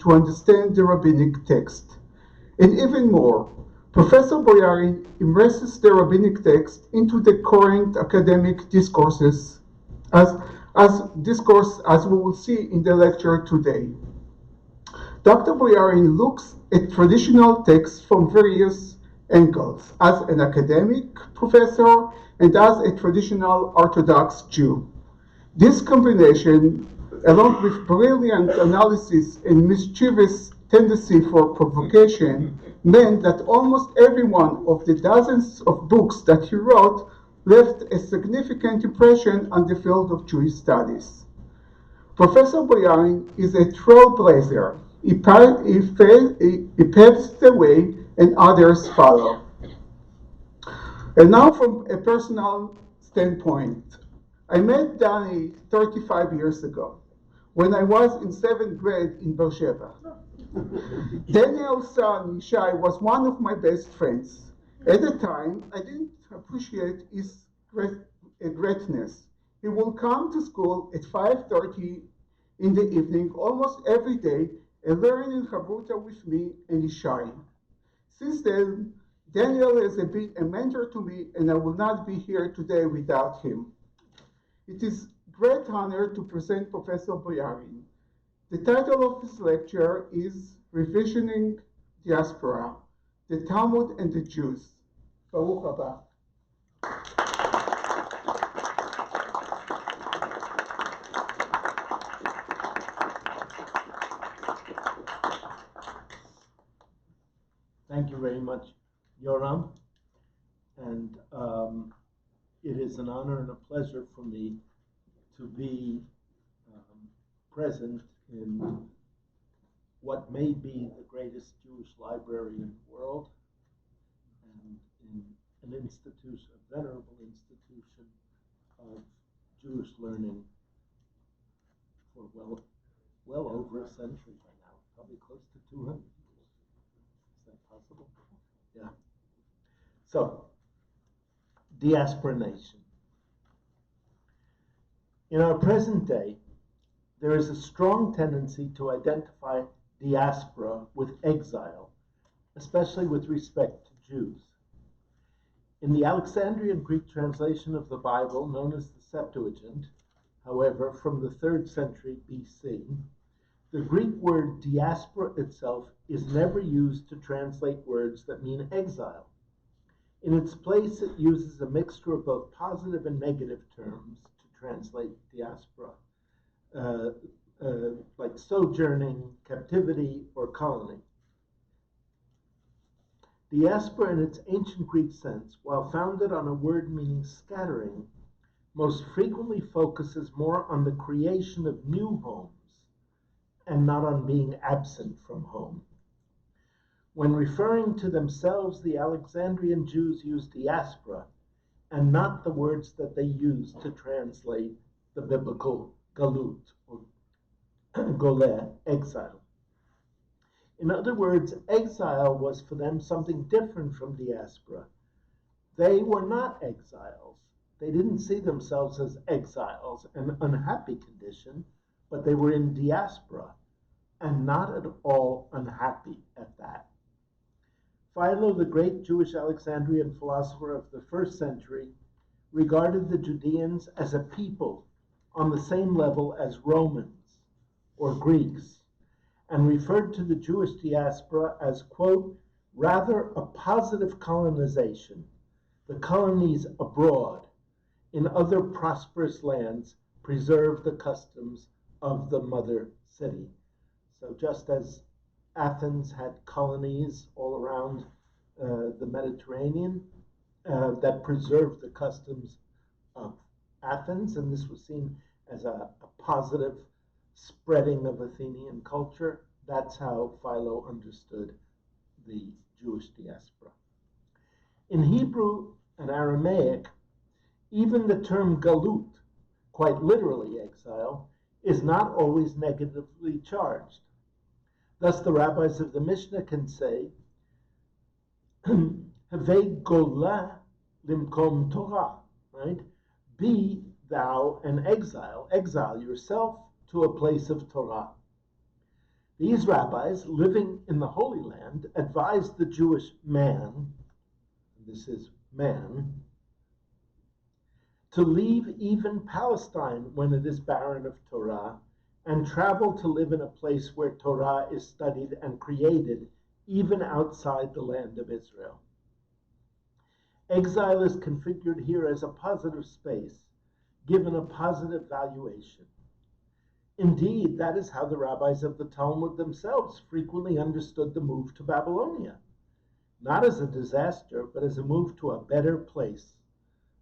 to understand the rabbinic text. And even more, Professor Boyarin immerses the rabbinic text into the current academic discourses as we will see in the lecture today. Dr. Boyarin looks at traditional texts from various angles, as an academic professor and as a traditional Orthodox Jew. This combination, along with brilliant analysis and mischievous tendency for provocation, meant that almost every one of the dozens of books that he wrote left a significant impression on the field of Jewish studies. Professor Boyarin is a trailblazer. He paves the way and others follow. And now from a personal standpoint, I met Danny 35 years ago when I was in 7th grade in Beersheba. Daniel's son, Yishai, was one of my best friends. At the time, I didn't appreciate his greatness. He would come to school at 5:30 in the evening almost every day and learn in Chavruta with me and Yishai. Since then, Daniel has been a mentor to me, and I will not be here today without him. It is a great honor to present Professor Boyarin. The title of his lecture is Revisioning Diaspora, the Talmud and the Jews. Baruch haba. Thank you very much, Yoram. And it is an honor and a pleasure for me to be present in what may be the greatest Jewish library in the world, and in an institution, a venerable institution of Jewish learning for well over a century by now, probably close to 200 years. Is that possible? Yeah. So, diaspora nation. In our present day, there is a strong tendency to identify diaspora with exile, especially with respect to Jews. In the Alexandrian Greek translation of the Bible, known as the Septuagint, however, from the 3rd century BC, the Greek word diaspora itself is never used to translate words that mean exile. In its place, it uses a mixture of both positive and negative terms to translate diaspora, like sojourning, captivity, or colony. Diaspora in its ancient Greek sense, while founded on a word meaning scattering, most frequently focuses more on the creation of new homes and not on being absent from home. When referring to themselves, the Alexandrian Jews used diaspora and not the words that they used to translate the biblical galut, or goleh, exile. In other words, exile was for them something different from diaspora. They were not exiles. They didn't see themselves as exiles, an unhappy condition, but they were in diaspora, and not at all unhappy at that. Philo, the great Jewish Alexandrian philosopher of the 1st century, regarded the Judeans as a people on the same level as Romans or Greeks, and referred to the Jewish diaspora as, quote, rather a positive colonization, the colonies abroad in other prosperous lands preserve the customs of the mother city. So just as Athens had colonies all around the Mediterranean that preserved the customs of Athens, and this was seen as a positive spreading of Athenian culture. That's how Philo understood the Jewish diaspora. In Hebrew and Aramaic, even the term galut, quite literally exile, is not always negatively charged. Thus, the rabbis of the Mishnah can say, Havei gola limkom Torah, right? Be thou an exile, exile yourself to a place of Torah. These rabbis living in the Holy Land advised the Jewish man, this is man, to leave even Palestine when it is barren of Torah and travel to live in a place where Torah is studied and created even outside the land of Israel. Exile is configured here as a positive space, given a positive valuation. Indeed, that is how the rabbis of the Talmud themselves frequently understood the move to Babylonia, not as a disaster, but as a move to a better place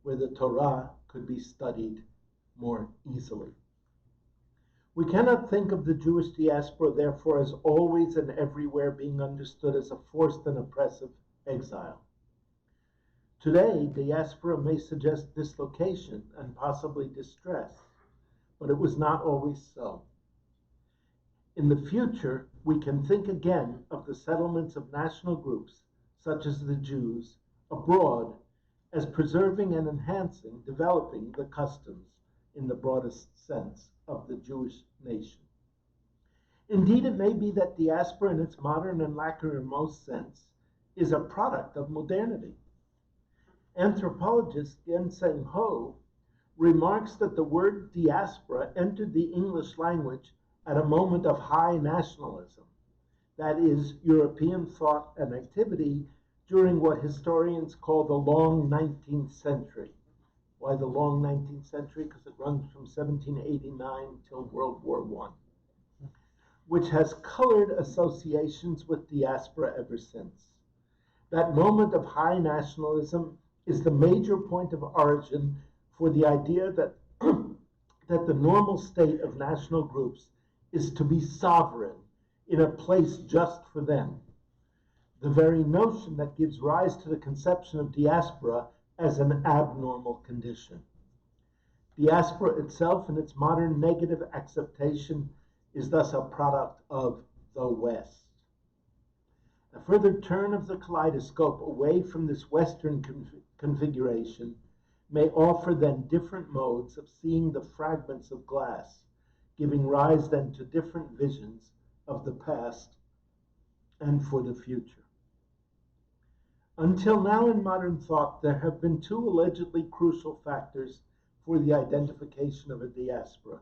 where the Torah could be studied more easily. We cannot think of the Jewish diaspora, therefore, as always and everywhere being understood as a forced and oppressive exile. Today, diaspora may suggest dislocation and possibly distress, but it was not always so. In the future, we can think again of the settlements of national groups, such as the Jews, abroad, as preserving and enhancing, developing the customs in the broadest sense of the Jewish nation. Indeed, it may be that diaspora in its modern and lachrymose sense is a product of modernity. Anthropologist Genseng Ho remarks that the word diaspora entered the English language at a moment of high nationalism, that is, European thought and activity during what historians call the long 19th century. Why the long 19th century? Because it runs from 1789 till World War I, which has colored associations with diaspora ever since. That moment of high nationalism is the major point of origin for the idea that, that the normal state of national groups is to be sovereign in a place just for them. The very notion that gives rise to the conception of diaspora as an abnormal condition. Diaspora itself, in its modern negative acceptation, is thus a product of the West. A further turn of the kaleidoscope away from this Western configuration may offer then different modes of seeing the fragments of glass, giving rise then to different visions of the past and for the future. Until now in modern thought, there have been two allegedly crucial factors for the identification of a diaspora.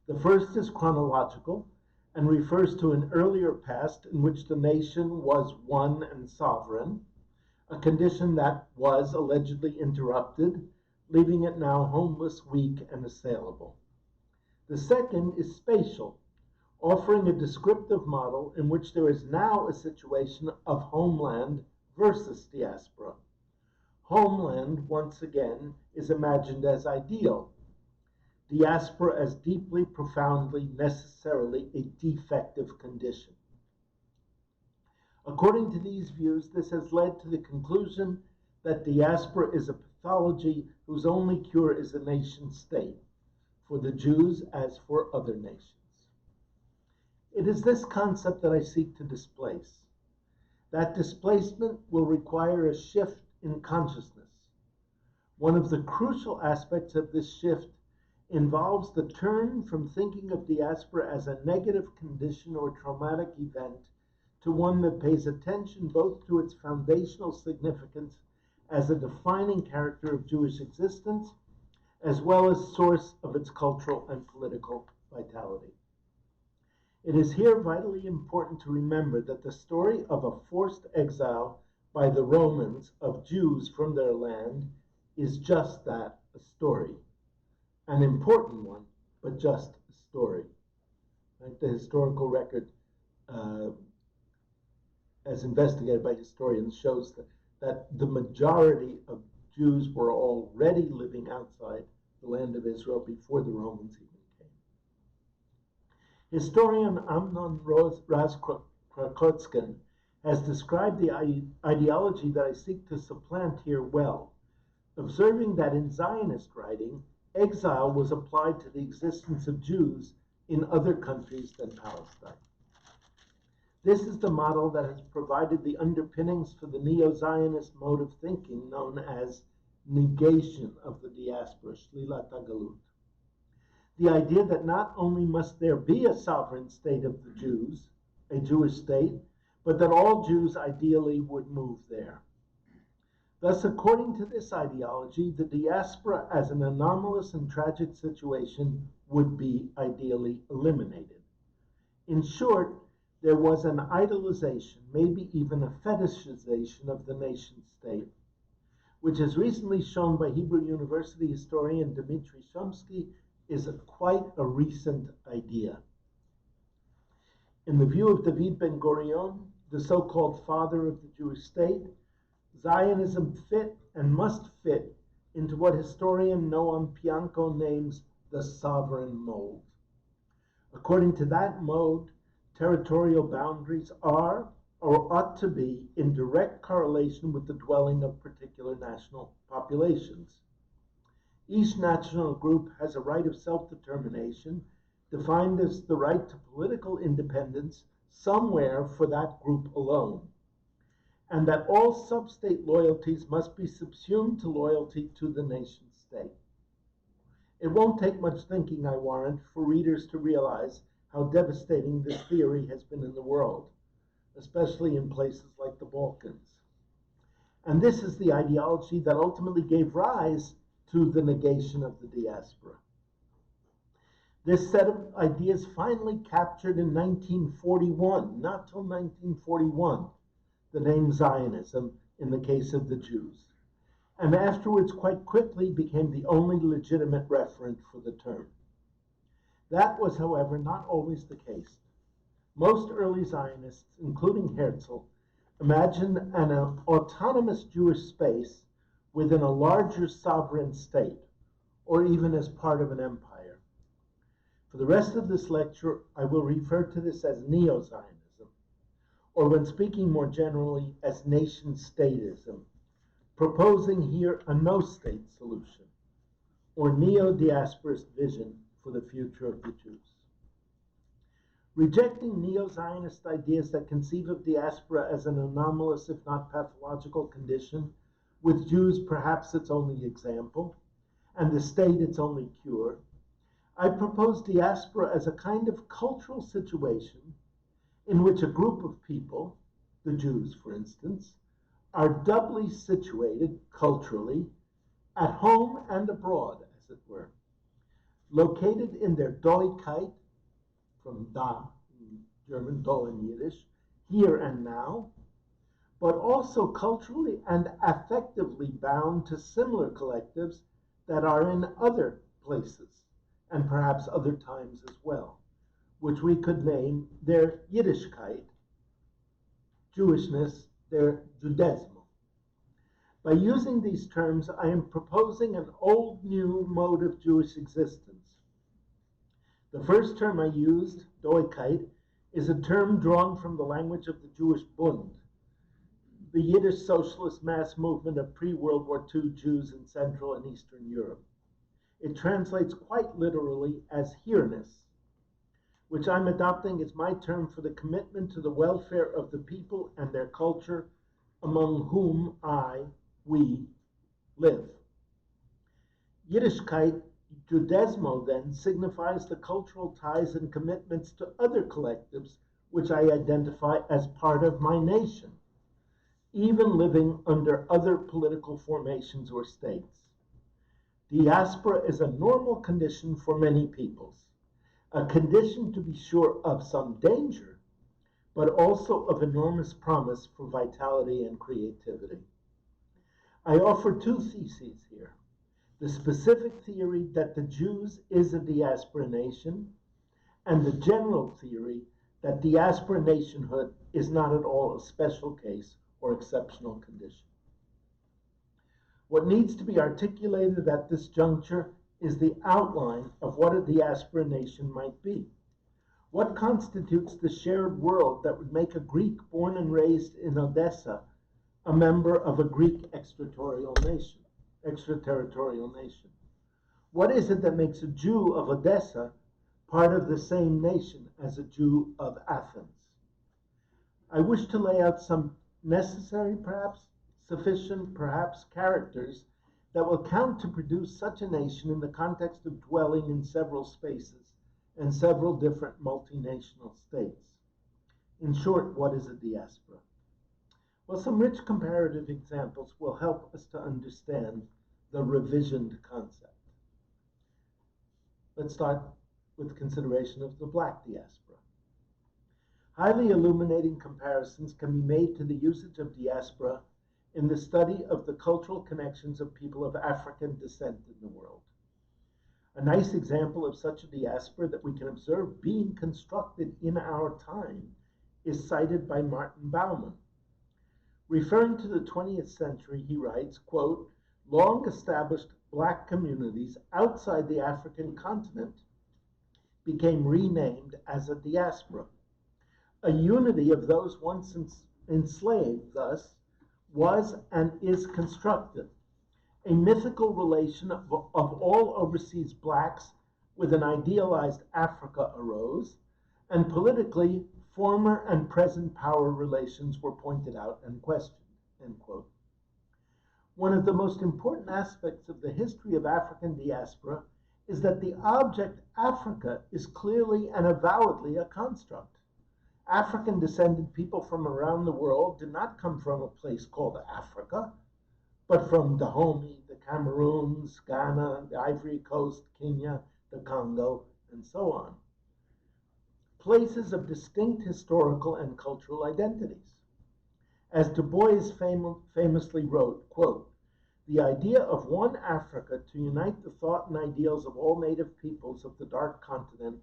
The first is chronological and refers to an earlier past in which the nation was one and sovereign, a condition that was allegedly interrupted, leaving it now homeless, weak, and assailable. The second is spatial, offering a descriptive model in which there is now a situation of homeland versus diaspora. Homeland, once again, is imagined as ideal. Diaspora as deeply, profoundly, necessarily a defective condition. According to these views, this has led to the conclusion that diaspora is a pathology whose only cure is a nation state, for the Jews as for other nations. It is this concept that I seek to displace. That displacement will require a shift in consciousness. One of the crucial aspects of this shift involves the turn from thinking of diaspora as a negative condition or traumatic event to one that pays attention both to its foundational significance as a defining character of Jewish existence, as well as source of its cultural and political vitality. It is here vitally important to remember that the story of a forced exile by the Romans of Jews from their land is just that, a story. An important one, but just a story. Right? The historical record, as investigated by historians, shows that the majority of Jews were already living outside the land of Israel before the Romans even came. Historian Amnon Raz-Krakotskin has described the ideology that I seek to supplant here well, observing that in Zionist writing, exile was applied to the existence of Jews in other countries than Palestine. This is the model that has provided the underpinnings for the neo-Zionist mode of thinking known as negation of the diaspora, shlilat hagalut. the idea that not only must there be a sovereign state of the Jews, a Jewish state, but that all Jews ideally would move there. Thus, according to this ideology, the diaspora as an anomalous and tragic situation would be ideally eliminated. In short, there was an idolization, maybe even a fetishization of the nation state, which is recently shown by Hebrew University historian Dmitry Shumsky is quite a recent idea. In the view of David Ben-Gurion, the so-called father of the Jewish state, Zionism fit and must fit into what historian Noam Pianko names the sovereign mold. According to that mode, territorial boundaries are or ought to be in direct correlation with the dwelling of particular national populations. Each national group has a right of self-determination, defined as the right to political independence somewhere for that group alone, and that all sub-state loyalties must be subsumed to loyalty to the nation state. It won't take much thinking, I warrant, for readers to realize how devastating this theory has been in the world, especially in places like the Balkans. And this is the ideology that ultimately gave rise to the negation of the diaspora. This set of ideas finally captured in 1941, not till 1941, the name Zionism in the case of the Jews, and afterwards quite quickly became the only legitimate referent for the term. That was, however, not always the case. Most early Zionists, including Herzl, imagined an autonomous Jewish space within a larger sovereign state, or even as part of an empire. For the rest of this lecture, I will refer to this as neo-Zionism, or when speaking more generally, as nation-statism, proposing here a no-state solution, or neo-diasporist vision for the future of the Jews. Rejecting neo-Zionist ideas that conceive of diaspora as an anomalous, if not pathological condition, with Jews perhaps its only example, and the state its only cure, I propose diaspora as a kind of cultural situation in which a group of people, the Jews for instance, are doubly situated culturally at home and abroad, as it were, located in their Doigkeit, from da, in German, do in Yiddish, here and now, but also culturally and affectively bound to similar collectives that are in other places, and perhaps other times as well, which we could name their Yiddishkeit, Jewishness, their Judaism. By using these terms, I am proposing an old-new mode of Jewish existence. The first term I used, Doigkeit, is a term drawn from the language of the Jewish Bund, the Yiddish socialist mass movement of pre-World War II Jews in Central and Eastern Europe. It translates quite literally as here-ness, which I'm adopting as my term for the commitment to the welfare of the people and their culture among whom we live. Yiddishkeit, Judaismo, then, signifies the cultural ties and commitments to other collectives which I identify as part of my nation, even living under other political formations or states. Diaspora is a normal condition for many peoples, a condition to be sure of some danger, but also of enormous promise for vitality and creativity. I offer two theses here. The specific theory that the Jews is a diaspora nation, and the general theory that diaspora nationhood is not at all a special case or exceptional condition. What needs to be articulated at this juncture is the outline of what a diaspora nation might be. What constitutes the shared world that would make a Greek born and raised in Odessa a member of a Greek extraterritorial nation? What is it that makes a Jew of Odessa part of the same nation as a Jew of Athens? I wish to lay out some necessary, perhaps sufficient, perhaps characters that will count to produce such a nation in the context of dwelling in several spaces and several different multinational states. In short, what is a diaspora? Well, some rich comparative examples will help us to understand the revisioned concept. Let's start with consideration of the Black diaspora. Highly illuminating comparisons can be made to the usage of diaspora in the study of the cultural connections of people of African descent in the world. A nice example of such a diaspora that we can observe being constructed in our time is cited by Martin Baumann. Referring to the 20th century, he writes, quote, long established Black communities outside the African continent became renamed as a diaspora. A unity of those once enslaved, thus, was and is constructed. A mythical relation of all overseas Blacks with an idealized Africa arose, and politically, former and present power relations were pointed out and questioned, end quote. One of the most important aspects of the history of African diaspora is that the object Africa is clearly and avowedly a construct. African descended people from around the world did not come from a place called Africa, but from Dahomey, the Cameroons, Ghana, the Ivory Coast, Kenya, the Congo, and so on. Places of distinct historical and cultural identities. As Du Bois famously wrote, quote, the idea of one Africa to unite the thought and ideals of all native peoples of the Dark Continent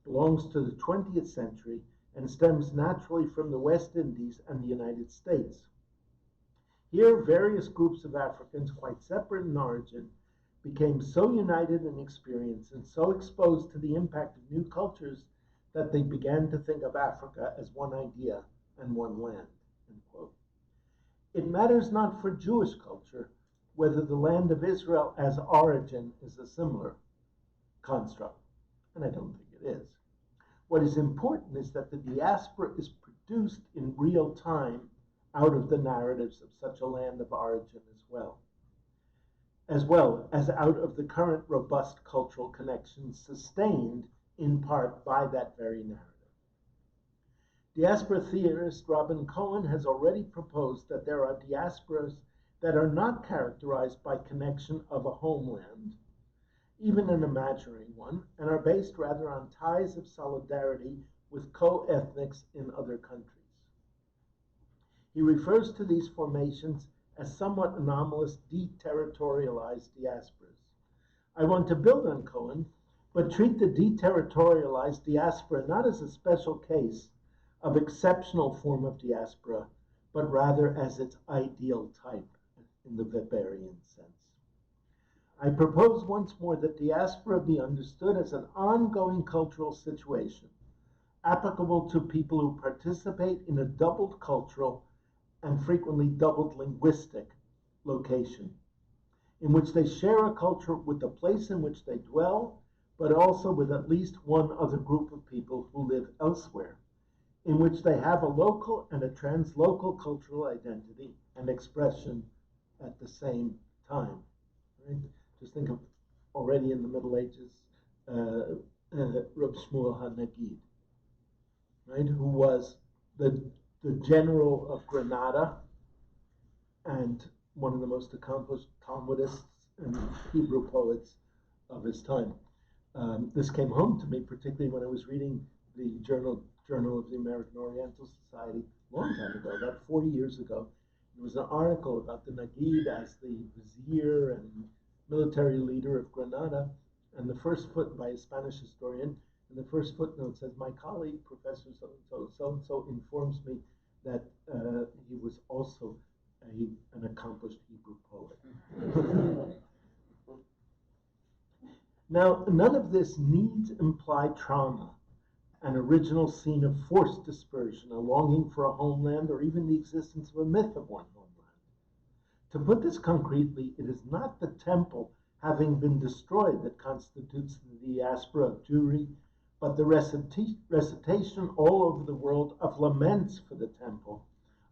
belongs to the 20th century and stems naturally from the West Indies and the United States. Here, various groups of Africans, quite separate in origin, became so united in experience and so exposed to the impact of new cultures that they began to think of Africa as one idea and one land, end quote. It matters not for Jewish culture whether the land of Israel as origin is a similar construct, and I don't think it is. What is important is that the diaspora is produced in real time out of the narratives of such a land of origin as well as out of the current robust cultural connections sustained in part by that very narrative. Diaspora theorist Robin Cohen has already proposed that there are diasporas that are not characterized by connection of a homeland, even an imaginary one, and are based rather on ties of solidarity with co-ethnics in other countries. He refers to these formations as somewhat anomalous, deterritorialized diasporas. I want to build on Cohen, but treat the deterritorialized diaspora not as a special case of exceptional form of diaspora, but rather as its ideal type in the Weberian sense. I propose once more that diaspora be understood as an ongoing cultural situation, applicable to people who participate in a doubled cultural and frequently doubled linguistic location, in which they share a culture with the place in which they dwell, but also with at least one other group of people who live elsewhere, in which they have a local and a translocal cultural identity and expression at the same time. Right? Just think of already in the Middle Ages, Reb Shmuel HaNagid, right, who was the general of Granada and one of the most accomplished Talmudists and Hebrew poets of his time. This came home to me, particularly when I was reading the Journal of the American Oriental Society a long time ago, about 40 years ago. There was an article about the Nagid as the vizier and military leader of Granada, and the first foot by a Spanish historian, and the first footnote says, my colleague, Professor so-and-so, informs me that he was also an accomplished Hebrew poet. Now, none of this needs imply trauma, an original scene of forced dispersion, a longing for a homeland, or even the existence of a myth of one homeland. To put this concretely, it is not the temple having been destroyed that constitutes the diaspora of Jewry, but the recitation all over the world of laments for the temple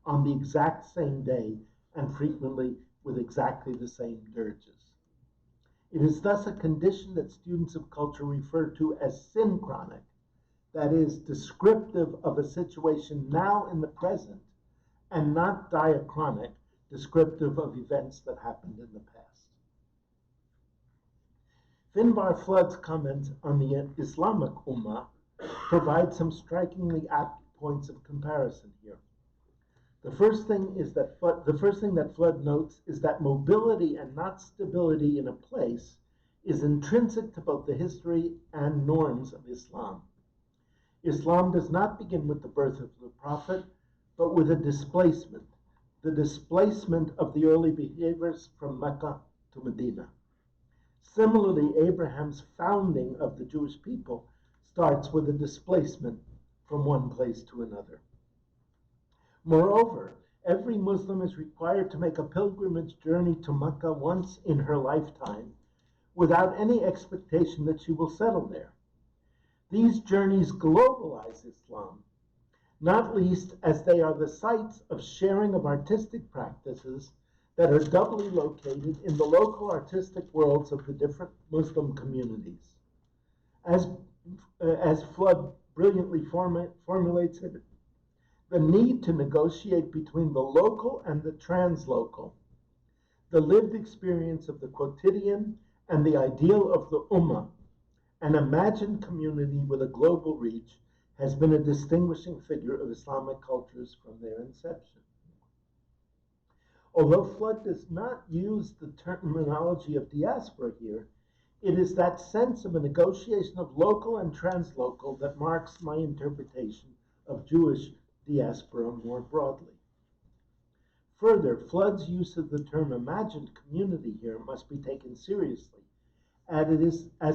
on the exact same day and frequently with exactly the same dirges. It is thus a condition that students of culture refer to as synchronic, that is, descriptive of a situation now in the present, and not diachronic, descriptive of events that happened in the past. Finbar Flood's comments on the Islamic Ummah provide some strikingly apt points of comparison here. The first thing that Flood notes is that mobility and not stability in a place is intrinsic to both the history and norms of Islam. Islam does not begin with the birth of the Prophet, but with a displacement, the displacement of the early behaviors from Mecca to Medina. Similarly, Abraham's founding of the Jewish people starts with a displacement from one place to another. Moreover, every Muslim is required to make a pilgrimage journey to Mecca once in her lifetime without any expectation that she will settle there. These journeys globalize Islam, not least as they are the sites of sharing of artistic practices that are doubly located in the local artistic worlds of the different Muslim communities. As Flood brilliantly formulates it, the need to negotiate between the local and the translocal, the lived experience of the quotidian and the ideal of the Ummah, an imagined community with a global reach, has been a distinguishing figure of Islamic cultures from their inception. Although Flood does not use the terminology of diaspora here, it is that sense of a negotiation of local and translocal that marks my interpretation of Jewish diaspora more broadly. Further, Flood's use of the term imagined community here must be taken seriously, as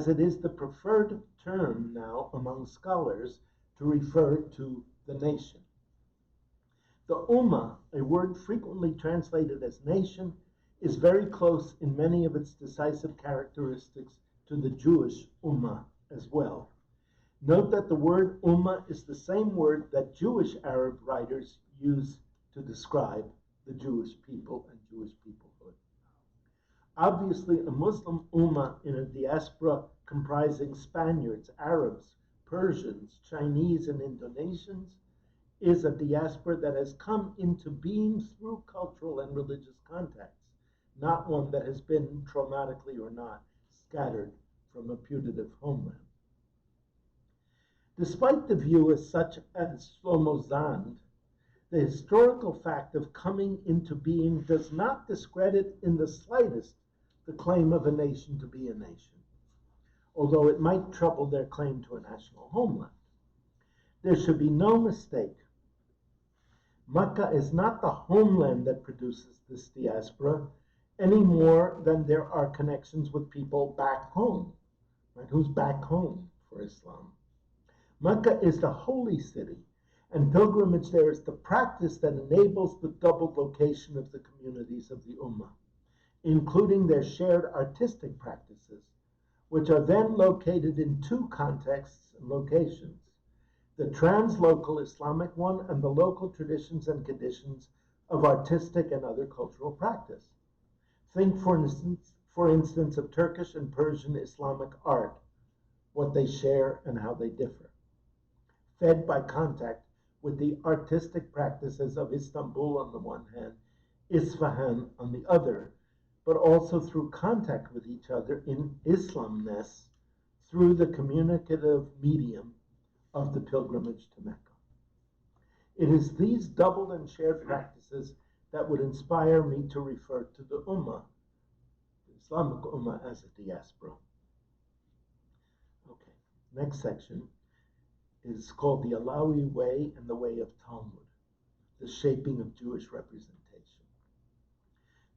it is the preferred term now among scholars to refer to the nation. The Ummah, a word frequently translated as nation, is very close in many of its decisive characteristics to the Jewish Ummah as well. Note that the word Ummah is the same word that Jewish Arab writers use to describe the Jewish people and Jewish peoplehood. Obviously, a Muslim Ummah in a diaspora comprising Spaniards, Arabs, Persians, Chinese, and Indonesians is a diaspora that has come into being through cultural and religious contacts, not one that has been, traumatically or not, scattered from a putative homeland. Despite the view as such as Shlomo Zand, the historical fact of coming into being does not discredit in the slightest the claim of a nation to be a nation, although it might trouble their claim to a national homeland. There should be no mistake. Mecca is not the homeland that produces this diaspora any more than there are connections with people back home. Right? Who's back home for Islam? Mecca is the holy city, and pilgrimage there is the practice that enables the double location of the communities of the Ummah, including their shared artistic practices, which are then located in two contexts and locations: the translocal Islamic one and the local traditions and conditions of artistic and other cultural practice. Think, for instance, of Turkish and Persian Islamic art, what they share and how they differ, fed by contact with the artistic practices of Istanbul on the one hand, Isfahan on the other, but also through contact with each other in Islamness through the communicative medium of the pilgrimage to Mecca. It is these doubled and shared practices that would inspire me to refer to the Ummah, the Islamic Ummah, as a diaspora. Okay, next section is called the Alawi Way and the Way of Talmud, the shaping of Jewish representation.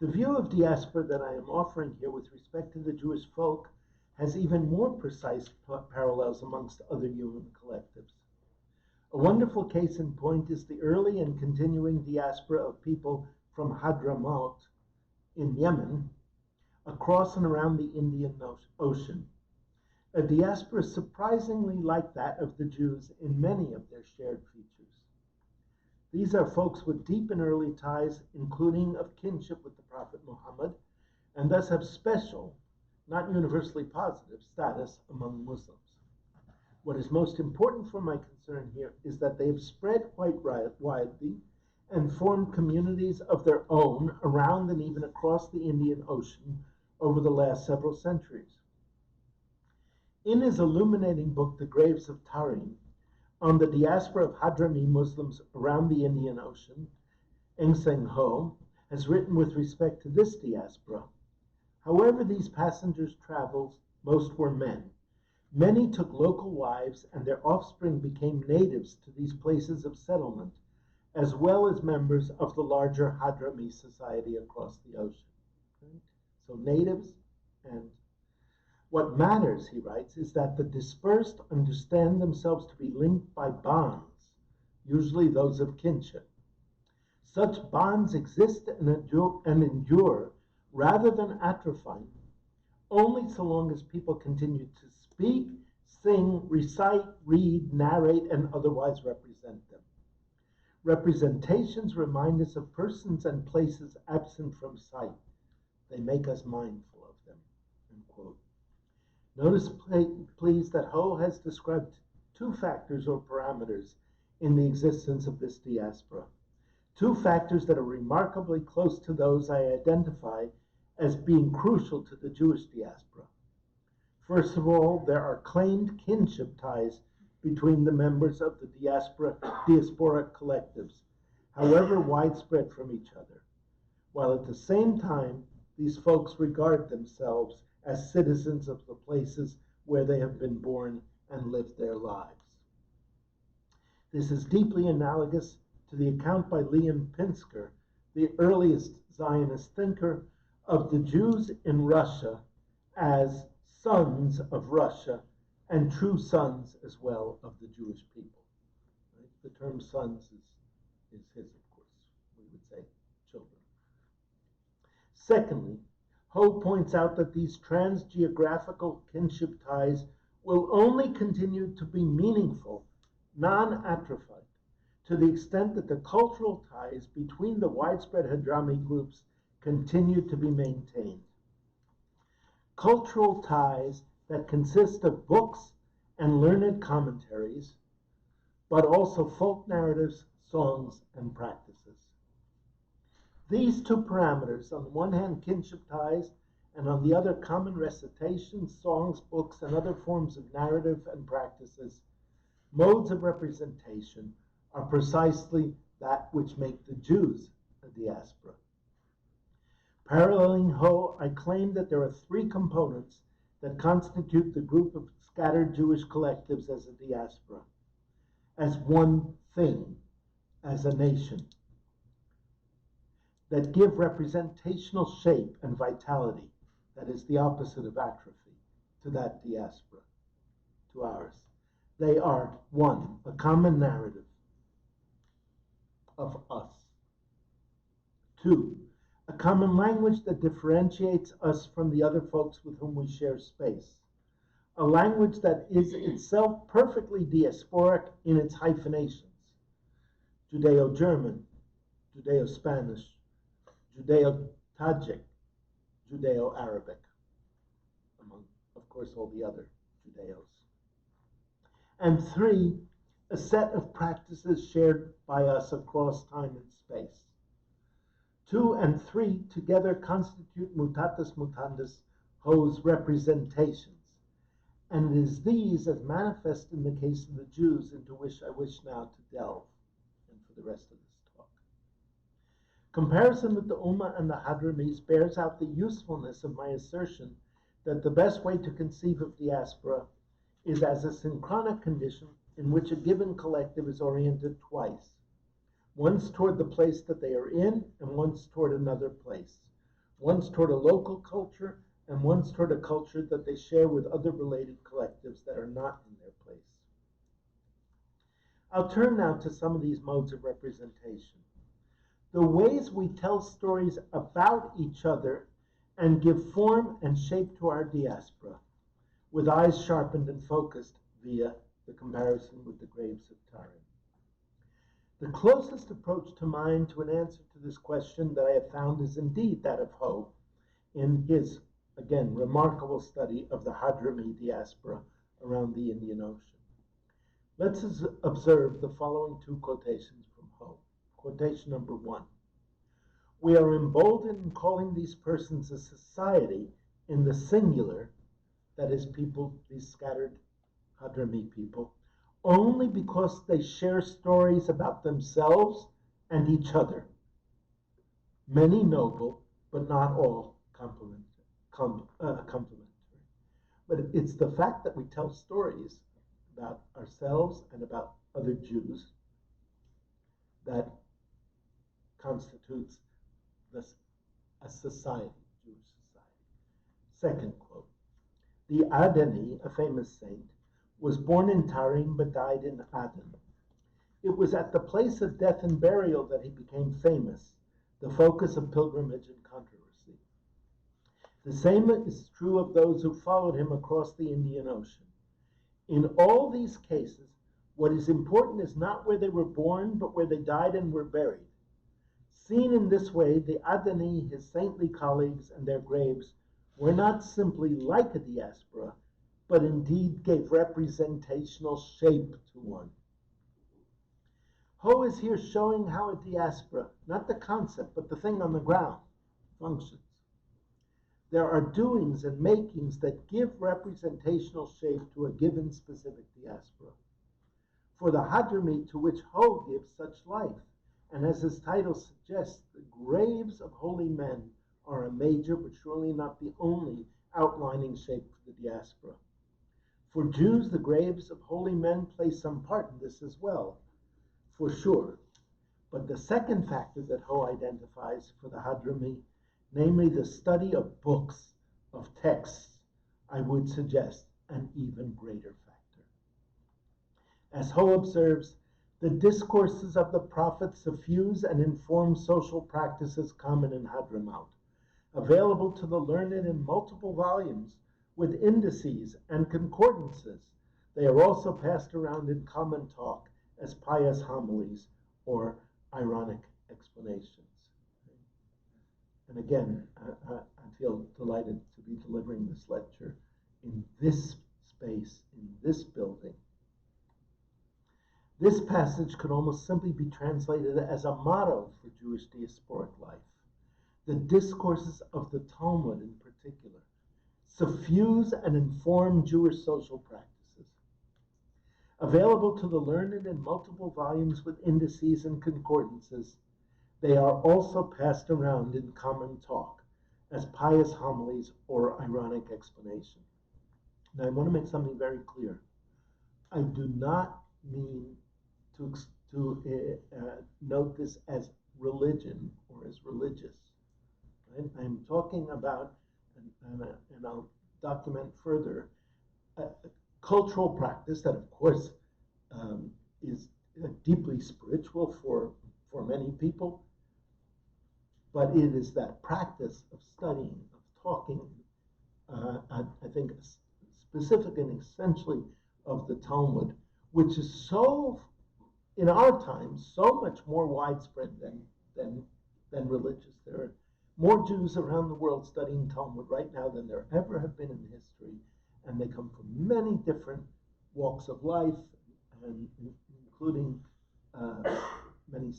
The view of diaspora that I am offering here with respect to the Jewish folk has even more precise parallels amongst other human collectives. A wonderful case in point is the early and continuing diaspora of people from Hadramaut in Yemen, across and around the Indian Ocean, a diaspora surprisingly like that of the Jews in many of their shared features. These are folks with deep and early ties, including of kinship with the Prophet Muhammad, and thus have special, not universally positive, status among Muslims. What is most important for my concern here is that they have spread quite widely and formed communities of their own around and even across the Indian Ocean over the last several centuries. In his illuminating book, The Graves of Tarim, on the diaspora of Hadrami Muslims around the Indian Ocean, Eng Seng Ho has written with respect to this diaspora. However these passengers traveled, most were men. Many took local wives, and their offspring became natives to these places of settlement, as well as members of the larger Hadrami society across the ocean. Right? So natives, and what matters, he writes, is that the dispersed understand themselves to be linked by bonds, usually those of kinship. Such bonds exist and endure rather than atrophy, only so long as people continue to speak, sing, recite, read, narrate, and otherwise represent them. Representations remind us of persons and places absent from sight. They make us mindful of them. End quote. Notice, please, that Ho has described two factors or parameters in the existence of this diaspora. Two factors that are remarkably close to those I identify as being crucial to the Jewish diaspora. First of all, there are claimed kinship ties between the members of the diasporic collectives, however widespread from each other, while at the same time, these folks regard themselves as citizens of the places where they have been born and lived their lives. This is deeply analogous to the account by Leon Pinsker, the earliest Zionist thinker, of the Jews in Russia as sons of Russia and true sons as well of the Jewish people. Right? The term sons is his, of course. We would say children. Secondly, Ho points out that these trans-geographical kinship ties will only continue to be meaningful, non-atrophied, to the extent that the cultural ties between the widespread Hadrami groups continue to be maintained. Cultural ties that consist of books and learned commentaries, but also folk narratives, songs, and practices. These two parameters, on the one hand, kinship ties, and on the other, common recitations, songs, books, and other forms of narrative and practices, modes of representation, are precisely that which make the Jews a diaspora. Paralleling Ho, I claim that there are three components that constitute the group of scattered Jewish collectives as a diaspora, as one thing, as a nation, that give representational shape and vitality, that is the opposite of atrophy, to that diaspora, to ours. They are, one, a common narrative of us. Two, a common language that differentiates us from the other folks with whom we share space. A language that is itself perfectly diasporic in its hyphenations. Judeo-German, Judeo-Spanish, Judeo-Tajik, Judeo-Arabic, among, of course, all the other Judeos. And three, a set of practices shared by us across time and space. 2 and 3 together constitute mutatis mutandis, Ho's representations. And it is these, as manifest in the case of the Jews, into which I wish now to delve, and for the rest of this talk. Comparison with the Ummah and the Hadramis bears out the usefulness of my assertion that the best way to conceive of diaspora is as a synchronic condition in which a given collective is oriented twice, once toward the place that they are in and once toward another place, once toward a local culture and once toward a culture that they share with other related collectives that are not in their place. I'll turn now to some of these modes of representation. The ways we tell stories about each other and give form and shape to our diaspora, with eyes sharpened and focused via the comparison with the graves of Tarim. The closest approach to mind to an answer to this question that I have found is indeed that of Ho in his again, remarkable study of the Hadrami diaspora around the Indian Ocean. Let's observe the following two quotations from Ho. Quotation number 1. We are emboldened in calling these persons a society in the singular, that is, people, these scattered Hadrami people, only because they share stories about themselves and each other. Many noble, but not all complementary. But it's the fact that we tell stories about ourselves and about other Jews that constitutes a society, Jewish society. Second quote. The Adani, a famous saint, was born in Tarim but died in Aden. It was at the place of death and burial that he became famous, the focus of pilgrimage and controversy. The same is true of those who followed him across the Indian Ocean. In all these cases, what is important is not where they were born, but where they died and were buried. Seen in this way, the Adani, his saintly colleagues, and their graves were not simply like a diaspora, but indeed gave representational shape to one. Ho is here showing how a diaspora, not the concept, but the thing on the ground, functions. There are doings and makings that give representational shape to a given specific diaspora. For the Hadrami to which Ho gives such life, and as his title suggests, the graves of holy men are a major, but surely not the only, outlining shape for the diaspora. For Jews, the graves of holy men play some part in this as well, for sure. But the second factor that Ho identifies for the Hadrami, namely the study of books, of texts, I would suggest an even greater factor. As Ho observes, the discourses of the prophets suffuse and inform social practices common in Hadramaut, available to the learned in multiple volumes with indices and concordances. They are also passed around in common talk as pious homilies or ironic explanations. And again, I feel delighted to be delivering this lecture in this space, in this building. This passage could almost simply be translated as a motto for Jewish diasporic life. The discourses of the Talmud in particular suffuse and inform Jewish social practices. Available to the learned in multiple volumes with indices and concordances, they are also passed around in common talk as pious homilies or ironic explanation. Now, I want to make something very clear. I do not mean to note this as religion or as religious. Right? I'm talking about, and I'll document further, a cultural practice that, of course, is deeply spiritual for many people, but it is that practice of studying, of talking, I think specific and essentially of the Talmud, which is so, in our time, so much more widespread than religious. There are more Jews around the world studying Talmud right now than there ever have been in history, and they come from many different walks of life, and including many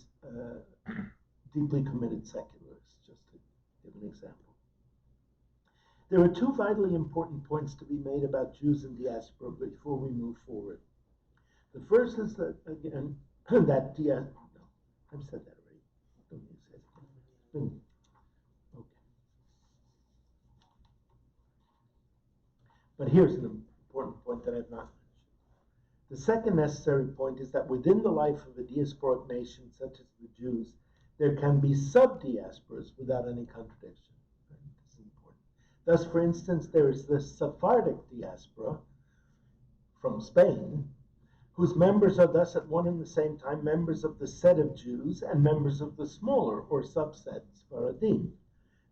deeply committed secularists, just to give an example. There are two vitally important points to be made about Jews in diaspora before we move forward. The first is that, again, that no, I've said that already. Don't need to say it again. Okay. But here's an important point that I've not mentioned. The second necessary point is that within the life of a diasporic nation such as the Jews, there can be sub-diasporas without any contradiction. Right? This is important. Thus, for instance, there is the Sephardic diaspora from Spain, whose members are thus at one and the same time members of the set of Jews and members of the smaller or subset Sephardim.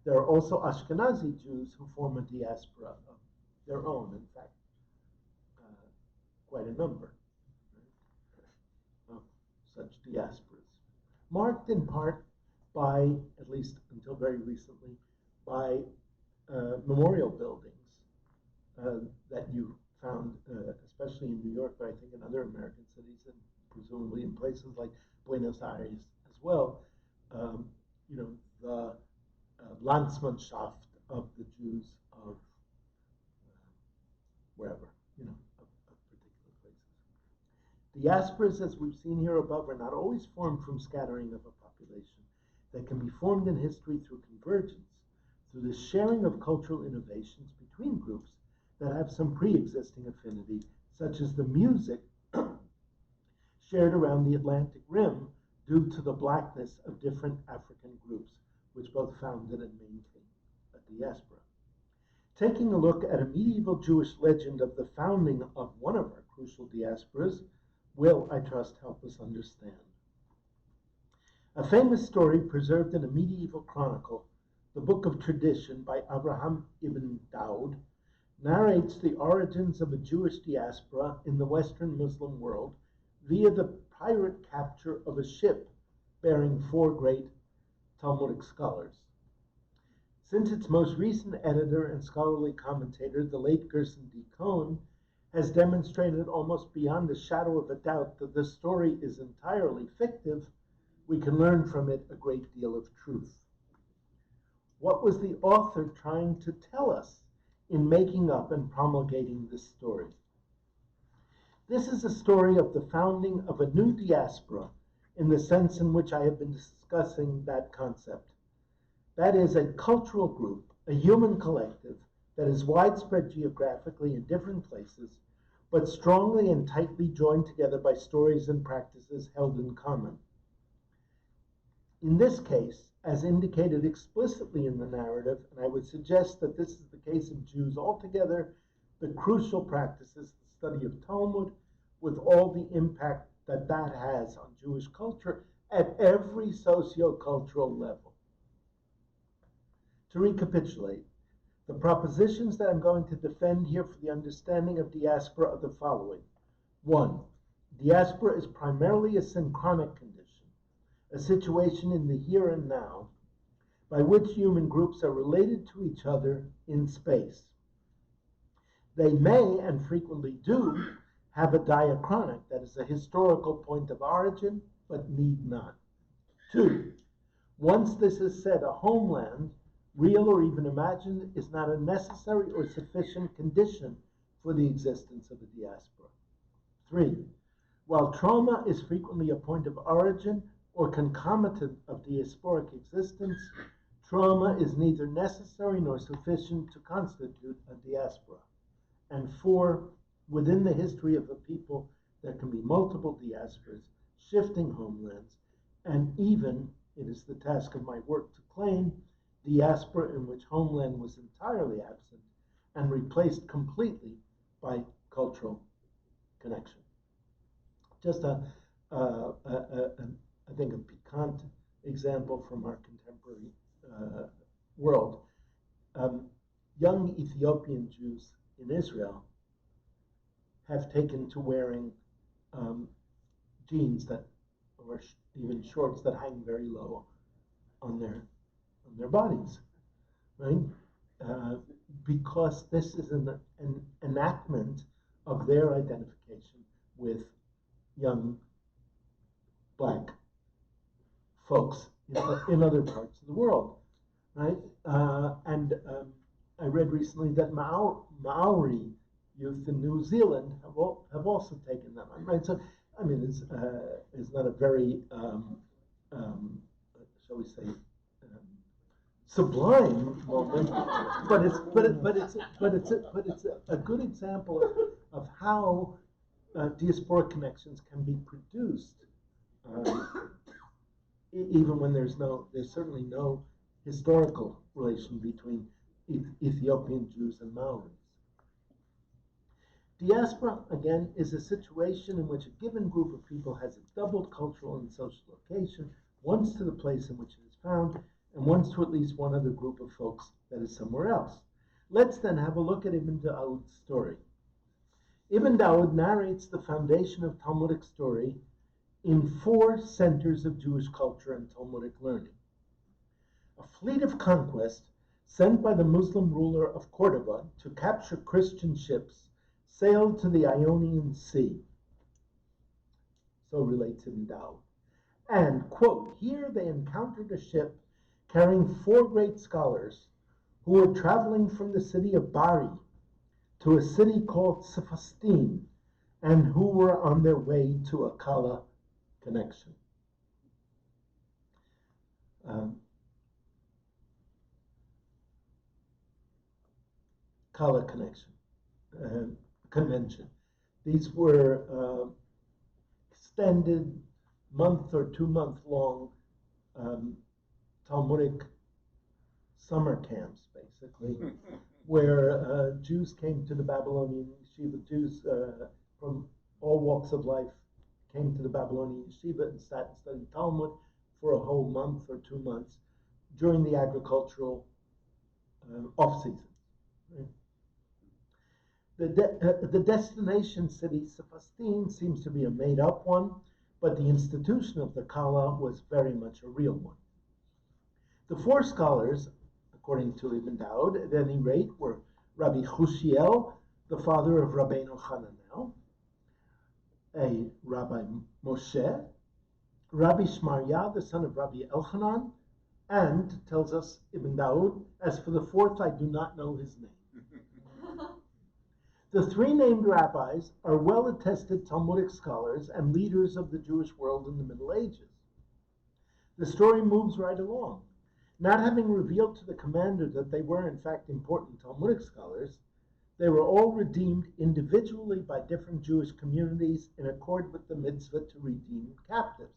There are also Ashkenazi Jews who form a diaspora of their own, in fact, quite a number, right, of such diasporas, marked in part by, at least until very recently, by memorial buildings that you found, especially in New York, but I think in other American cities, and presumably in places like Buenos Aires as well, the Landsmannschaft of the Jews of wherever, of particular places. Diasporas, as we've seen here above, are not always formed from scattering of a population. They can be formed in history through convergence, through the sharing of cultural innovations between groups that have some pre-existing affinity, such as the music shared around the Atlantic Rim due to the blackness of different African groups, which both founded and maintained a diaspora. Taking a look at a medieval Jewish legend of the founding of one of our crucial diasporas will, I trust, help us understand. A famous story preserved in a medieval chronicle, the Book of Tradition by Abraham ibn Daud, narrates the origins of a Jewish diaspora in the Western Muslim world via the pirate capture of a ship bearing 4 great Talmudic scholars. Since its most recent editor and scholarly commentator, the late Gerson D. Cohn, has demonstrated almost beyond a shadow of a doubt that the story is entirely fictive, we can learn from it a great deal of truth. What was the author trying to tell us in making up and promulgating this story? This is a story of the founding of a new diaspora in the sense in which I have been discussing that concept. That is a cultural group, a human collective that is widespread geographically in different places, but strongly and tightly joined together by stories and practices held in common. In this case, as indicated explicitly in the narrative, and I would suggest that this is the case of Jews altogether, the crucial practices, the study of Talmud, with all the impact that that has on Jewish culture at every socio-cultural level. To recapitulate, the propositions that I'm going to defend here for the understanding of diaspora are the following. 1. Diaspora is primarily a synchronic condition, a situation in the here and now, by which human groups are related to each other in space. They may, and frequently do, have a diachronic, that is a historical point of origin, but need not. 2. Once this is said, a homeland, real or even imagined, is not a necessary or sufficient condition for the existence of a diaspora. 3. While trauma is frequently a point of origin or concomitant of diasporic existence, trauma is neither necessary nor sufficient to constitute a diaspora. And 4, within the history of a people, there can be multiple diasporas, shifting homelands, and even, it is the task of my work to claim, diaspora in which homeland was entirely absent and replaced completely by cultural connection. Just I think a piquant example from our contemporary world. Young Ethiopian Jews in Israel have taken to wearing jeans that, or even shorts that hang very low on their bodies, right? Because this is an enactment of their identification with young black folks in other parts of the world, right? I read recently that Maori youth in New Zealand have also taken that on, right? So, I mean, it's not a very, shall we say, sublime moment, but it's a good example of how diasporic connections can be produced, even when there's certainly no historical relation between Ethiopian Jews and Maoris. Diaspora, again, is a situation in which a given group of people has a doubled cultural and social location, once to the place in which it is found, and once to at least one other group of folks that is somewhere else. Let's then have a look at Ibn Daud's story. Ibn Daud narrates the foundation of Talmudic story in 4 centers of Jewish culture and Talmudic learning. A fleet of conquest sent by the Muslim ruler of Cordoba to capture Christian ships, sailed to the Ionian Sea. So relates Ibn Dawud. And, quote, here they encountered a ship carrying 4 great scholars who were traveling from the city of Bari to a city called Sephastine, and who were on their way to a Kala connection. Kala convention. These were extended month or 2 month long Talmudic summer camps, basically, where Jews came to the Babylonian yeshiva. Jews from all walks of life came to the Babylonian yeshiva and sat and studied Talmud for a whole month or 2 months during the agricultural off-season. Right? The destination city, Sephastine, seems to be a made-up one, but the institution of the Kala was very much a real one. The 4 scholars, according to Ibn Dawud, at any rate, were Rabbi Hushiel, the father of Rabbeinu Hananel, a Rabbi Moshe, Rabbi Shmarya, the son of Rabbi Elchanan, and, tells us Ibn Dawud, as for the 4th, I do not know his name. The 3 named rabbis are well-attested Talmudic scholars and leaders of the Jewish world in the Middle Ages. The story moves right along. Not having revealed to the commander that they were in fact important Talmudic scholars, they were all redeemed individually by different Jewish communities in accord with the mitzvah to redeem captives.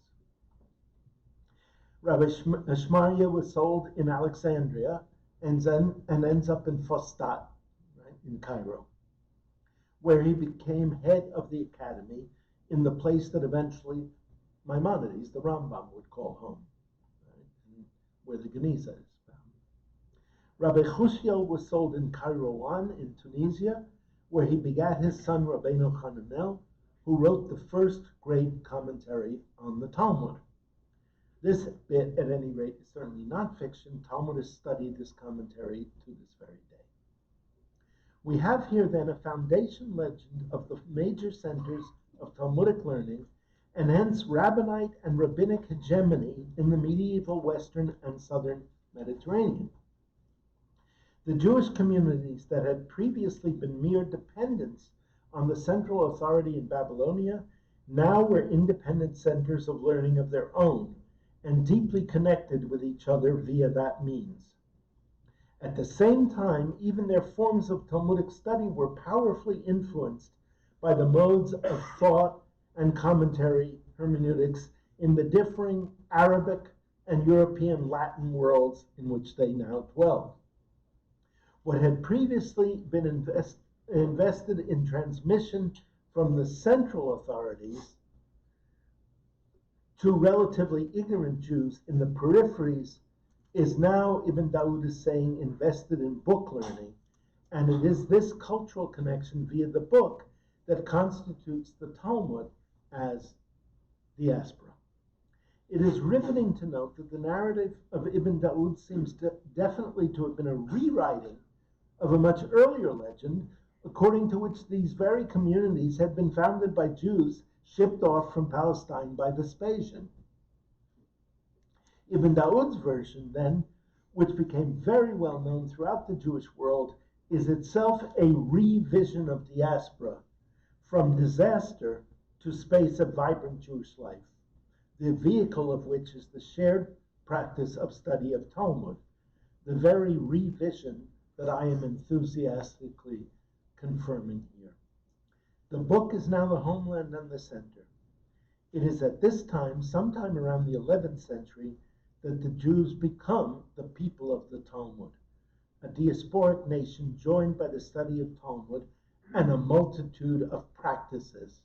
Rabbi Shmarya was sold in Alexandria and ends up in Fostat, right, in Cairo, where he became head of the academy in the place that eventually Maimonides, the Rambam, would call home, right, and where the Geniza is found. Rabbi Hushiel was sold in Kairouan in Tunisia, where he begat his son Rabbeinu Hananel, who wrote the first great commentary on the Talmud. This bit, at any rate, is certainly not fiction. Talmudists study this commentary to this very day. We have here then a foundation legend of the major centers of Talmudic learning, and hence rabbinite and rabbinic hegemony in the medieval Western and Southern Mediterranean. The Jewish communities that had previously been mere dependents on the central authority in Babylonia now were independent centers of learning of their own, and deeply connected with each other via that means. At the same time, even their forms of Talmudic study were powerfully influenced by the modes of thought and commentary hermeneutics in the differing Arabic and European Latin worlds in which they now dwelled. What had previously been invested in transmission from the central authorities to relatively ignorant Jews in the peripheries is now, Ibn Dawud is saying, invested in book learning, and it is this cultural connection via the book that constitutes the Talmud as diaspora. It is riveting to note that the narrative of Ibn Dawud seems definitely to have been a rewriting of a much earlier legend, according to which these very communities had been founded by Jews shipped off from Palestine by Vespasian. Ibn Dawud's version, then, which became very well known throughout the Jewish world, is itself a revision of diaspora, from disaster to space of vibrant Jewish life, the vehicle of which is the shared practice of study of Talmud, the very revision that I am enthusiastically confirming here. The book is now the homeland and the center. It is at this time, sometime around the 11th century, that the Jews become the people of the Talmud, a diasporic nation joined by the study of Talmud and a multitude of practices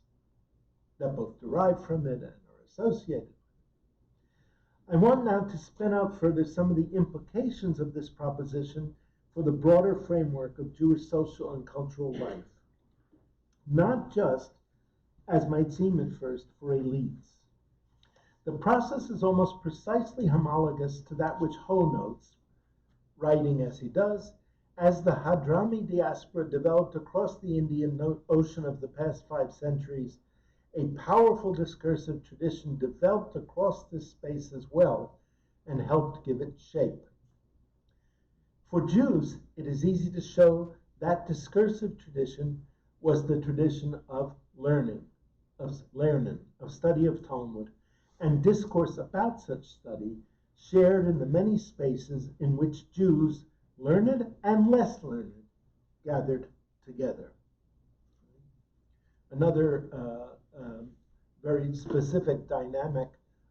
that both derive from it and are associated with it. I want now to spin out further some of the implications of this proposition for the broader framework of Jewish social and cultural life, not just, as might seem at first, for elites. The process is almost precisely homologous to that which Ho notes, writing as he does, as the Hadrami diaspora developed across the Indian Ocean of the past 5 centuries, a powerful discursive tradition developed across this space as well and helped give it shape. For Jews, it is easy to show that discursive tradition was the tradition of learning, of study of Talmud, and discourse about such study shared in the many spaces in which Jews, learned and less learned, gathered together. Another very specific dynamic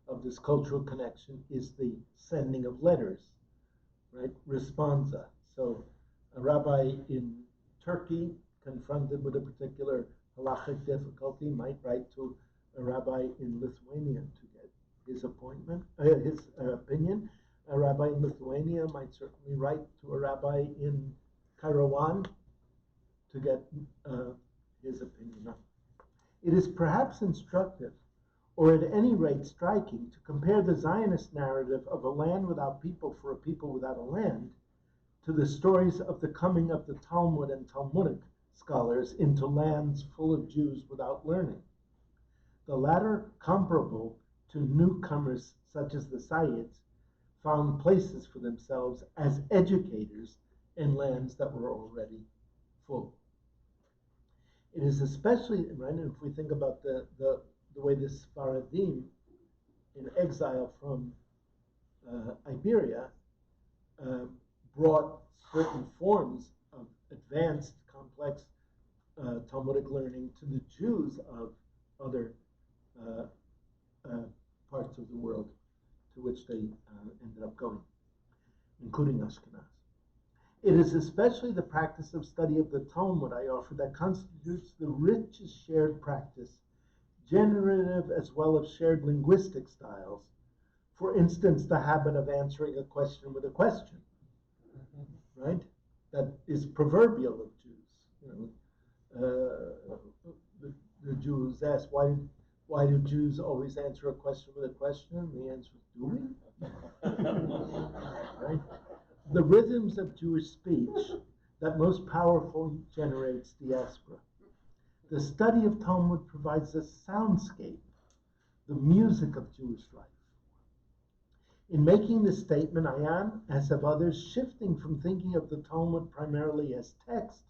of this cultural connection is the sending of letters, right? Responsa. So a rabbi in Turkey, confronted with a particular halachic difficulty, might write to a rabbi in Lithuania to get his opinion. A rabbi in Lithuania might certainly write to a rabbi in Kairouan to get his opinion. It is perhaps instructive, or at any rate striking, to compare the Zionist narrative of a land without people for a people without a land to the stories of the coming of the Talmud and Talmudic scholars into lands full of Jews without learning. The latter, comparable to newcomers such as the Sayyids, found places for themselves as educators in lands that were already full. It is especially, right, if we think about the way the Sephardim in exile from Iberia brought certain forms of advanced, complex Talmudic learning to the Jews of other parts of the world to which they ended up going, including Ashkenaz. It is especially the practice of study of the Talmud, I offer, that constitutes the richest shared practice, generative as well as shared linguistic styles. For instance, the habit of answering a question with a question, right? That is proverbial of Jews. You know, the Jews ask, why do Jews always answer a question with a question? And the answer is, do we? Right? The rhythms of Jewish speech that most powerfully generates diaspora. The study of Talmud provides a soundscape, the music of Jewish life. In making this statement, I am, as have others, shifting from thinking of the Talmud primarily as text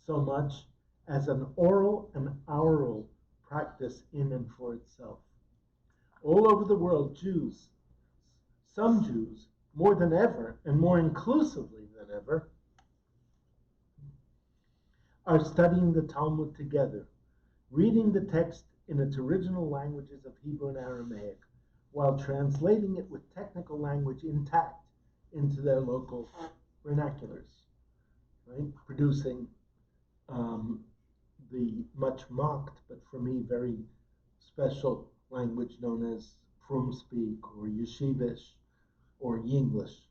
so much as an oral and aural practice in and for itself. All over the world, Jews, some Jews, more than ever and more inclusively than ever, are studying the Talmud together, reading the text in its original languages of Hebrew and Aramaic, while translating it with technical language intact into their local vernaculars, right? Producing the much mocked, but for me very special language known as Frum speak or Yeshivish or Yinglish.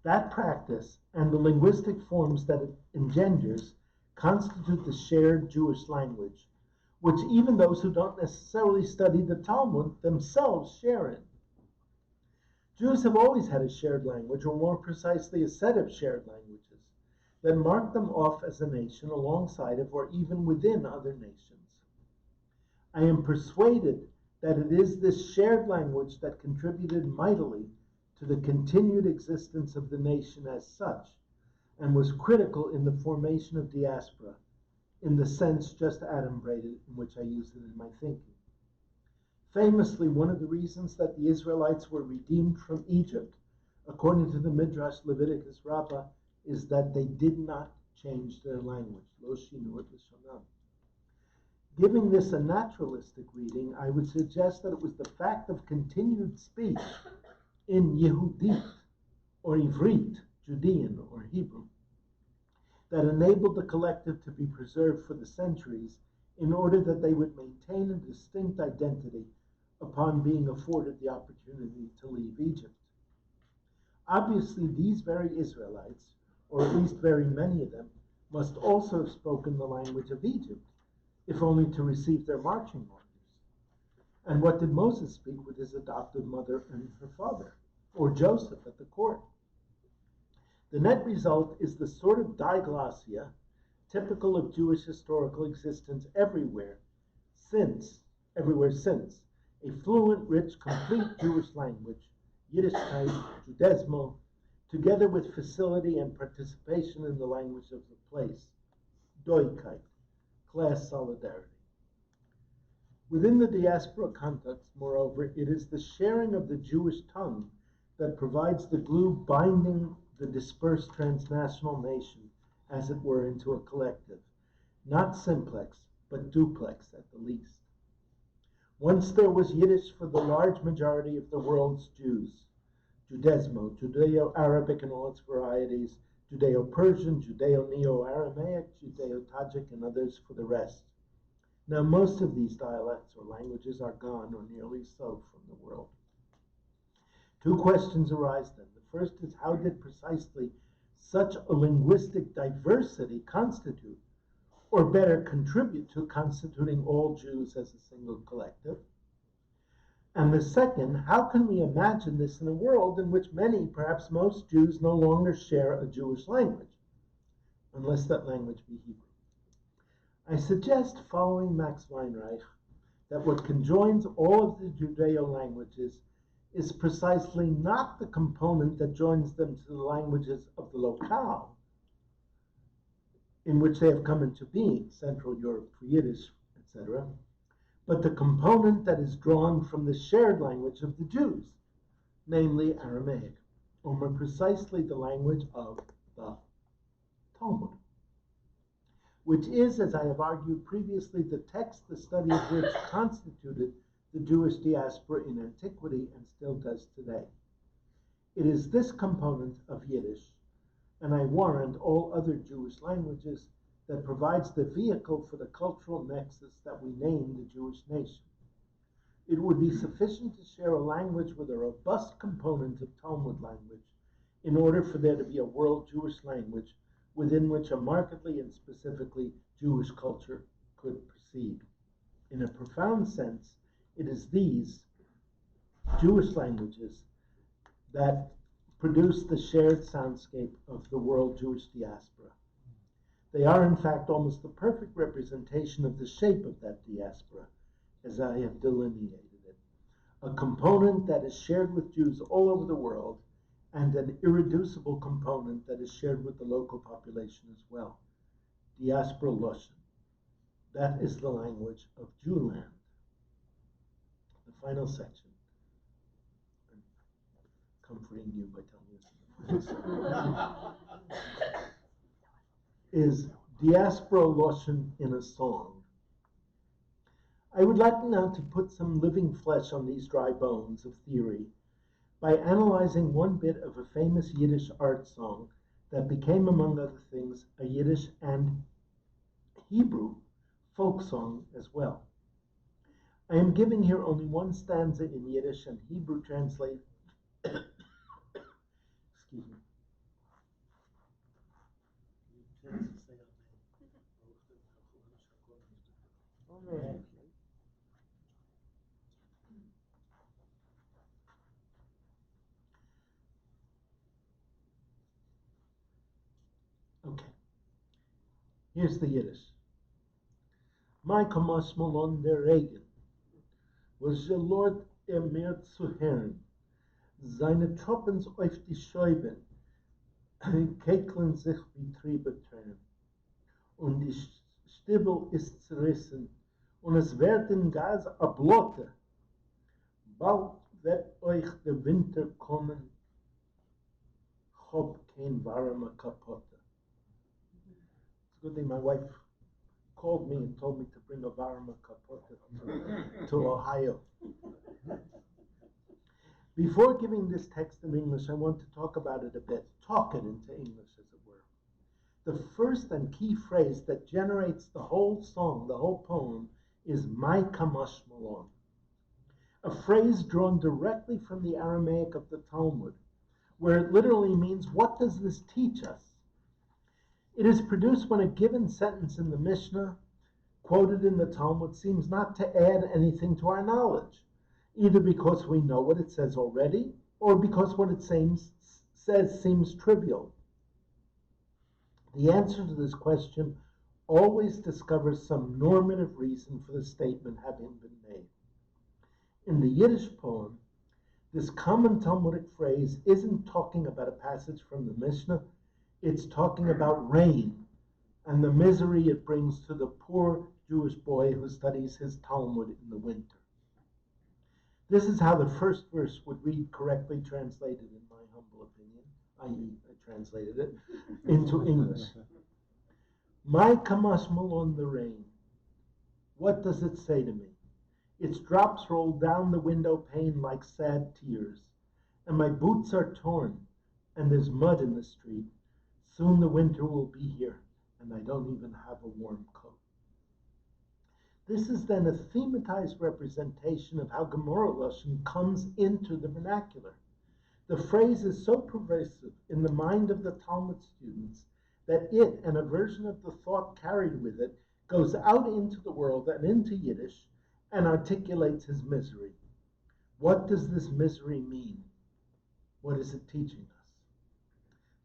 That practice and the linguistic forms that it engenders constitute the shared Jewish language, which even those who don't necessarily study the Talmud themselves share in. Jews have always had a shared language, or more precisely, a set of shared languages that mark them off as a nation alongside of or even within other nations. I am persuaded that it is this shared language that contributed mightily to the continued existence of the nation as such, and was critical in the formation of diaspora, in the sense just adumbrated in which I use it in my thinking. Famously, one of the reasons that the Israelites were redeemed from Egypt, according to the Midrash Leviticus Rabbah, is that they did not change their language. Lo shinu et lashonam. Giving this a naturalistic reading, I would suggest that it was the fact of continued speech in Yehudit, or Ivrit, Judean, or Hebrew, that enabled the collective to be preserved for the centuries in order that they would maintain a distinct identity upon being afforded the opportunity to leave Egypt. Obviously, these very Israelites, or at least very many of them, must also have spoken the language of Egypt, if only to receive their marching orders. And what did Moses speak with his adoptive mother and her father, or Joseph at the court? The net result is the sort of diglossia typical of Jewish historical existence everywhere since, a fluent, rich, complete Jewish language, Yiddishkeit, Judaismo, together with facility and participation in the language of the place, Doigkeit, class solidarity. Within the diaspora context, moreover, it is the sharing of the Jewish tongue that provides the glue binding the dispersed transnational nation, as it were, into a collective, not simplex, but duplex at the least. Once there was Yiddish for the large majority of the world's Jews, Judaismo, Judeo-Arabic in all its varieties, Judeo-Persian, Judeo-Neo-Aramaic, Judeo-Tajik, and others for the rest. Now, most of these dialects or languages are gone, or nearly so, from the world. Two questions arise then. The first is, how did precisely such a linguistic diversity constitute, or better, contribute to constituting all Jews as a single collective? And the second, how can we imagine this in a world in which many, perhaps most Jews no longer share a Jewish language, unless that language be Hebrew? I suggest, following Max Weinreich, that what conjoins all of the Judeo languages is precisely not the component that joins them to the languages of the locale in which they have come into being, Central Europe for Yiddish, etc., but the component that is drawn from the shared language of the Jews, namely Aramaic, or more precisely the language of the Talmud, which is, as I have argued previously, the text, the study of which constituted the Jewish diaspora in antiquity and still does today. It is this component of Yiddish, and I warrant all other Jewish languages, that provides the vehicle for the cultural nexus that we name the Jewish nation. It would be sufficient to share a language with a robust component of Talmud language in order for there to be a world Jewish language within which a markedly and specifically Jewish culture could proceed. In a profound sense, it is these Jewish languages that produce the shared soundscape of the world Jewish diaspora. They are, in fact, almost the perfect representation of the shape of that diaspora, as I have delineated it. A component that is shared with Jews all over the world, and an irreducible component that is shared with the local population as well. Diaspora Loshen. That is the language of Jewland. The final section. I'm comforting you by telling you is Diaspora Loshen in a song. I would like now to put some living flesh on these dry bones of theory by analyzing one bit of a famous Yiddish art song that became, among other things, a Yiddish and Hebrew folk song as well. I am giving here only one stanza in Yiddish and Hebrew translate. Excuse me. Okay. Here's the Yiddish. Mai kamas malon der Regen, was der Lord mehr zu hören, seine Tropens auf die Scheiben, kekeln sich wie Triebetränen, und die Stiebel ist zerrissen, und es werden Gas ablotte. Bald wird euch der Winter kommen, hab kein warme kapotte. It's a good thing my wife called me and told me to bring a varma kapote to Ohio. Before giving this text in English, I want to talk about it a bit, talk it into English, as it were. The first and key phrase that generates the whole song, the whole poem, is Mai kamash malon, a phrase drawn directly from the Aramaic of the Talmud, where it literally means, what does this teach us? It is produced when a given sentence in the Mishnah, quoted in the Talmud, seems not to add anything to our knowledge, either because we know what it says already, or because what it says seems trivial. The answer to this question always discovers some normative reason for the statement having been made. In the Yiddish poem, this common Talmudic phrase isn't talking about a passage from the Mishnah, it's talking about rain and the misery it brings to the poor Jewish boy who studies his Talmud in the winter. This is how the first verse would read correctly translated, in my humble opinion, i.e., I translated it into English. My kamashmal on the rain. What does it say to me? Its drops roll down the window pane like sad tears, and my boots are torn, and there's mud in the street. Soon the winter will be here, and I don't even have a warm coat. This is then a thematized representation of how Gemara Lashon comes into the vernacular. The phrase is so pervasive in the mind of the Talmud students that it, and a version of the thought carried with it, goes out into the world and into Yiddish and articulates his misery. What does this misery mean? What is it teaching us?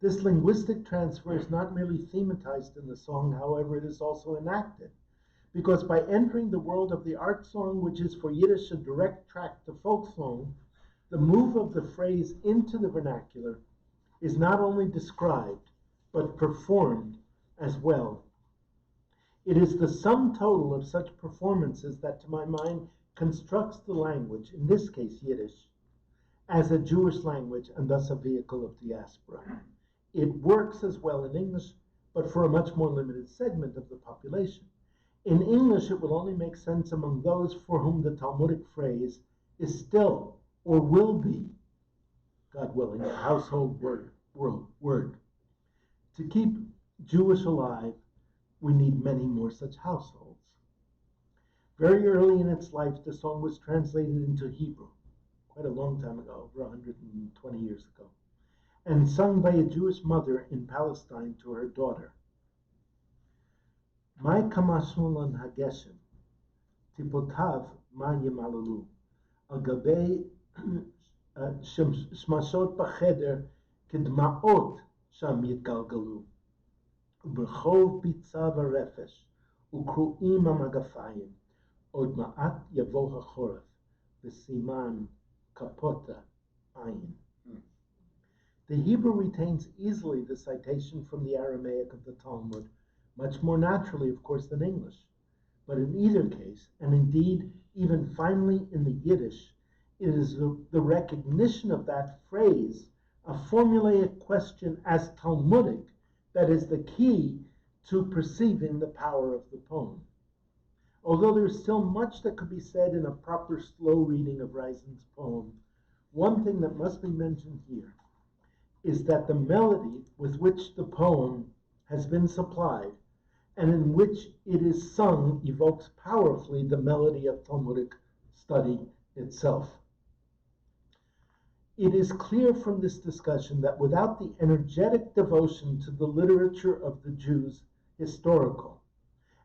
This linguistic transfer is not merely thematized in the song, however, it is also enacted. Because by entering the world of the art song, which is for Yiddish a direct track to folk song, the move of the phrase into the vernacular is not only described, but performed as well. It is the sum total of such performances that, to my mind, constructs the language, in this case Yiddish, as a Jewish language and thus a vehicle of diaspora. It works as well in English, but for a much more limited segment of the population. In English, it will only make sense among those for whom the Talmudic phrase is still, or will be, God willing, a household word. To keep Jewish alive, we need many more such households. Very early in its life, the song was translated into Hebrew, quite a long time ago, over 120 years ago, and sung by a Jewish mother in Palestine to her daughter. My kamashmulan hageshem, tipotav ma yemalalu, al gabei shmashot b'cheder kedmaot sham yitgalgalu, uberchov bitzav harefesh, ukru'im hamagafayim, od ma'at yavo hachoref, v'siman kapota ayin. The Hebrew retains easily the citation from the Aramaic of the Talmud, much more naturally, of course, than English. But in either case, and indeed even finally in the Yiddish, it is the recognition of that phrase, a formulaic question as Talmudic, that is the key to perceiving the power of the poem. Although there's still much that could be said in a proper slow reading of Reisen's poem, one thing that must be mentioned here is that the melody with which the poem has been supplied and in which it is sung evokes powerfully the melody of Talmudic study itself. It is clear from this discussion that without the energetic devotion to the literature of the Jews, historical,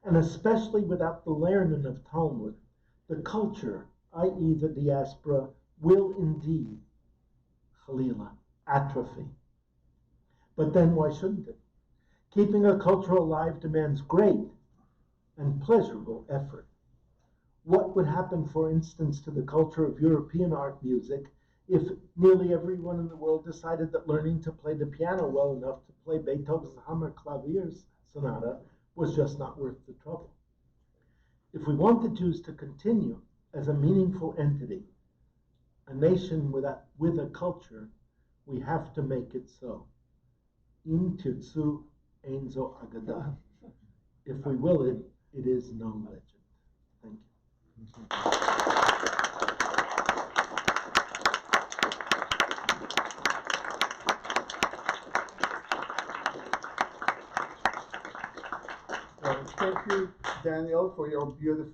and especially without the learning of Talmud, the culture, i.e. the diaspora, will indeed, Chalila, atrophy. But then why shouldn't it? Keeping a culture alive demands great and pleasurable effort. What would happen, for instance, to the culture of European art music if nearly everyone in the world decided that learning to play the piano well enough to play Beethoven's Hammer Clavier Sonata was just not worth the trouble? If we want the Jews to continue as a meaningful entity, a nation with a culture, we have to make it so. Im tirtzu ein zo agada. If we will it, it is no legend. Thank you. Thank you, Daniel, for your beautiful